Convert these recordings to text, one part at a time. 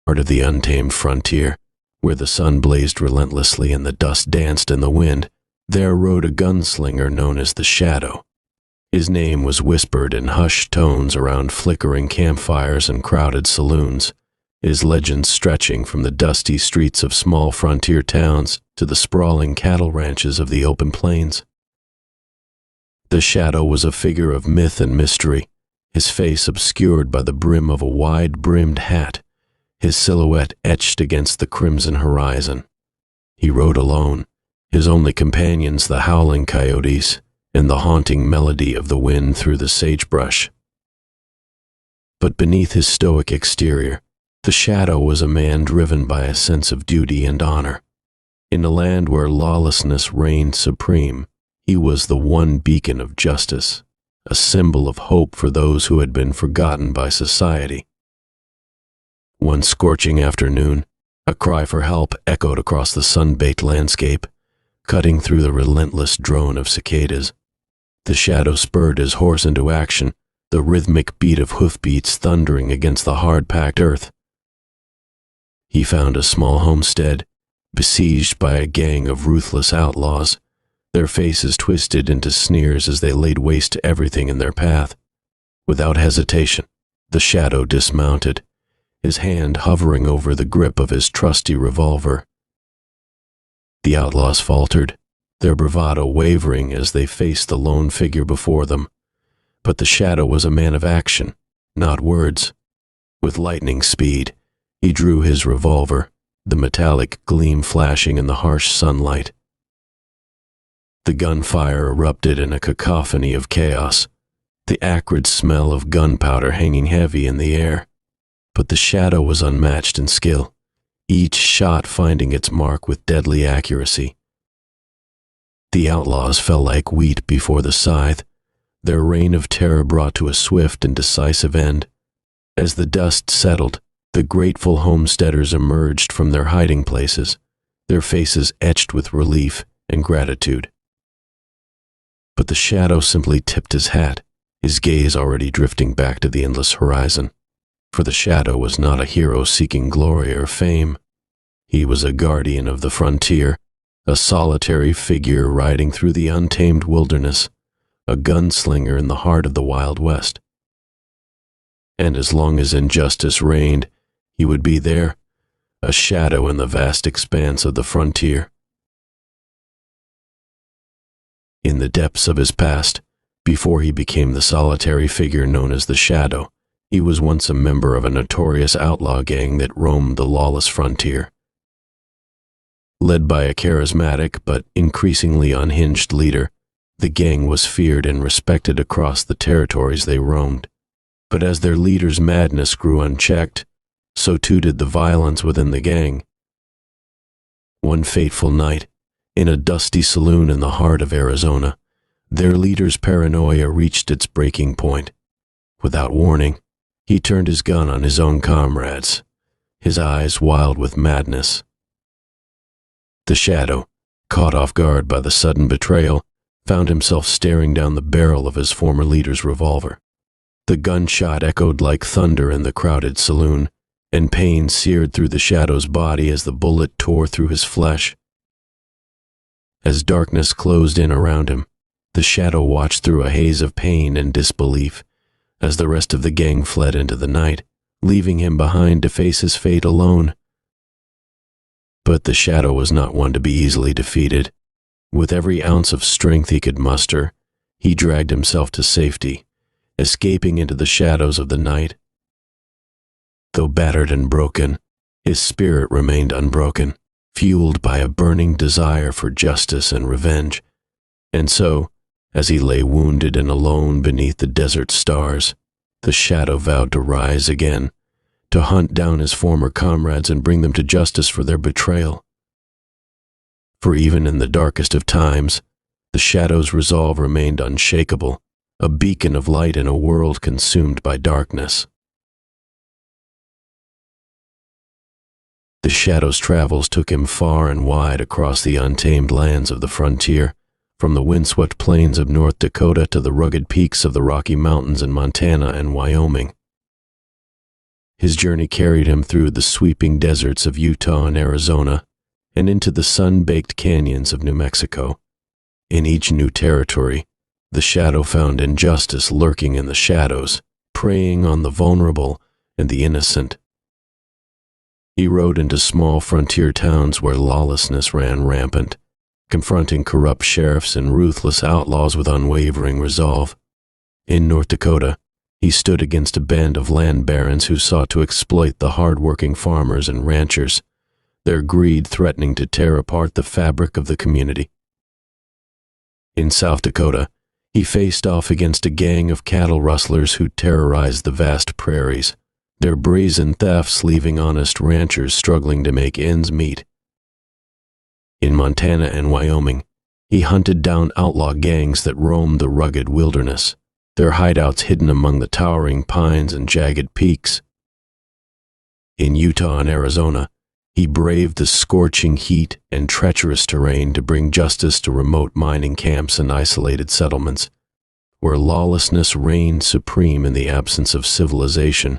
Part of the untamed frontier, where the sun blazed relentlessly and the dust danced in the wind, there rode a gunslinger known as the Shadow. His name was whispered in hushed tones around flickering campfires and crowded saloons, his legend stretching from the dusty streets of small frontier towns to the sprawling cattle ranches of the open plains. The Shadow was a figure of myth and mystery, his face obscured by the brim of a wide-brimmed hat, his silhouette etched against the crimson horizon. He rode alone, his only companions the howling coyotes and the haunting melody of the wind through the sagebrush. But beneath his stoic exterior, the Shadow was a man driven by a sense of duty and honor. In a land where lawlessness reigned supreme, he was the one beacon of justice, a symbol of hope for those who had been forgotten by society. One scorching afternoon, a cry for help echoed across the sun-baked landscape, cutting through the relentless drone of cicadas. The Shadow spurred his horse into action, the rhythmic beat of hoofbeats thundering against the hard-packed earth. He found a small homestead, besieged by a gang of ruthless outlaws, their faces twisted into sneers as they laid waste to everything in their path. Without hesitation, the Shadow dismounted, his hand hovering over the grip of his trusty revolver. The outlaws faltered, their bravado wavering as they faced the lone figure before them. But the Shadow was a man of action, not words. With lightning speed, he drew his revolver, the metallic gleam flashing in the harsh sunlight. The gunfire erupted in a cacophony of chaos, the acrid smell of gunpowder hanging heavy in the air. But the Shadow was unmatched in skill, each shot finding its mark with deadly accuracy. The outlaws fell like wheat before the scythe, their reign of terror brought to a swift and decisive end. As the dust settled, the grateful homesteaders emerged from their hiding places, their faces etched with relief and gratitude. But the Shadow simply tipped his hat, his gaze already drifting back to the endless horizon. For the Shadow was not a hero seeking glory or fame. He was a guardian of the frontier, a solitary figure riding through the untamed wilderness, a gunslinger in the heart of the Wild West. And as long as injustice reigned, he would be there, a shadow in the vast expanse of the frontier. In the depths of his past, before he became the solitary figure known as the Shadow, he was once a member of a notorious outlaw gang that roamed the lawless frontier. Led by a charismatic but increasingly unhinged leader, the gang was feared and respected across the territories they roamed. But as their leader's madness grew unchecked, so too did the violence within the gang. One fateful night, in a dusty saloon in the heart of Arizona, their leader's paranoia reached its breaking point. Without warning, he turned his gun on his own comrades, his eyes wild with madness. The Shadow, caught off guard by the sudden betrayal, found himself staring down the barrel of his former leader's revolver. The gunshot echoed like thunder in the crowded saloon, and pain seared through the Shadow's body as the bullet tore through his flesh. As darkness closed in around him, the Shadow watched through a haze of pain and disbelief as the rest of the gang fled into the night, leaving him behind to face his fate alone. But the Shadow was not one to be easily defeated. With every ounce of strength he could muster, he dragged himself to safety, escaping into the shadows of the night. Though battered and broken, his spirit remained unbroken, fueled by a burning desire for justice and revenge. And so, as he lay wounded and alone beneath the desert stars, the Shadow vowed to rise again, to hunt down his former comrades and bring them to justice for their betrayal. For even in the darkest of times, the Shadow's resolve remained unshakable, a beacon of light in a world consumed by darkness. The Shadow's travels took him far and wide across the untamed lands of the frontier, from the windswept plains of North Dakota to the rugged peaks of the Rocky Mountains in Montana and Wyoming. His journey carried him through the sweeping deserts of Utah and Arizona, and into the sun-baked canyons of New Mexico. In each new territory, the Shadow found injustice lurking in the shadows, preying on the vulnerable and the innocent. He rode into small frontier towns where lawlessness ran rampant, confronting corrupt sheriffs and ruthless outlaws with unwavering resolve. In North Dakota, he stood against a band of land barons who sought to exploit the hard-working farmers and ranchers, their greed threatening to tear apart the fabric of the community. In South Dakota, he faced off against a gang of cattle rustlers who terrorized the vast prairies, their brazen thefts leaving honest ranchers struggling to make ends meet. In Montana and Wyoming, he hunted down outlaw gangs that roamed the rugged wilderness, their hideouts hidden among the towering pines and jagged peaks. In Utah and Arizona, he braved the scorching heat and treacherous terrain to bring justice to remote mining camps and isolated settlements, where lawlessness reigned supreme in the absence of civilization.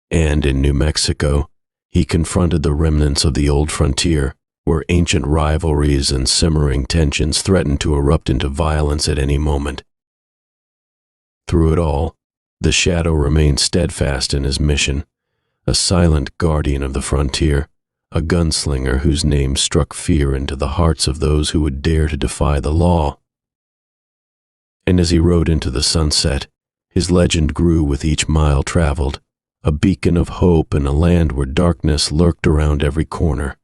And in New Mexico, he confronted the remnants of the old frontier, where ancient rivalries and simmering tensions threatened to erupt into violence at any moment. Through it all, the Shadow remained steadfast in his mission, a silent guardian of the frontier, a gunslinger whose name struck fear into the hearts of those who would dare to defy the law. And as he rode into the sunset, his legend grew with each mile traveled, a beacon of hope in a land where darkness lurked around every corner.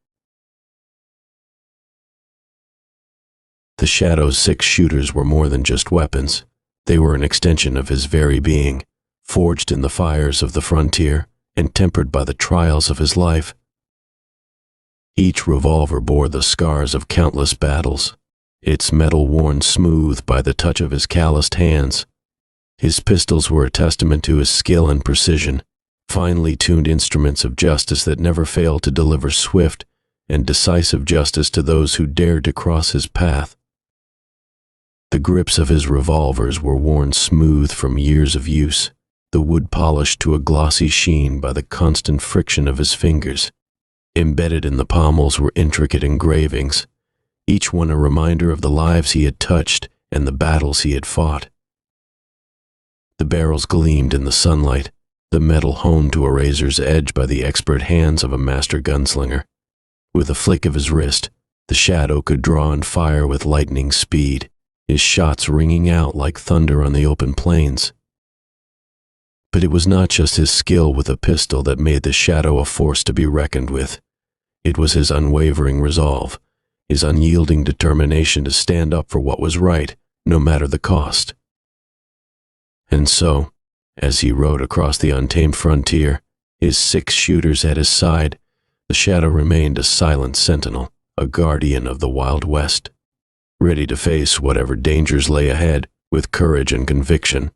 The Shadow's 6 shooters were more than just weapons. They were an extension of his very being, forged in the fires of the frontier and tempered by the trials of his life. Each revolver bore the scars of countless battles, its metal worn smooth by the touch of his calloused hands. His pistols were a testament to his skill and precision, finely tuned instruments of justice that never failed to deliver swift and decisive justice to those who dared to cross his path. The grips of his revolvers were worn smooth from years of use, the wood polished to a glossy sheen by the constant friction of his fingers. Embedded in the pommels were intricate engravings, each one a reminder of the lives he had touched and the battles he had fought. The barrels gleamed in the sunlight, the metal honed to a razor's edge by the expert hands of a master gunslinger. With a flick of his wrist, the Shadow could draw and fire with lightning speed, his shots ringing out like thunder on the open plains. But it was not just his skill with a pistol that made the Shadow a force to be reckoned with. It was his unwavering resolve, his unyielding determination to stand up for what was right, no matter the cost. And so, as he rode across the untamed frontier, his 6 shooters at his side, the Shadow remained a silent sentinel, a guardian of the Wild West, ready to face whatever dangers lay ahead with courage and conviction.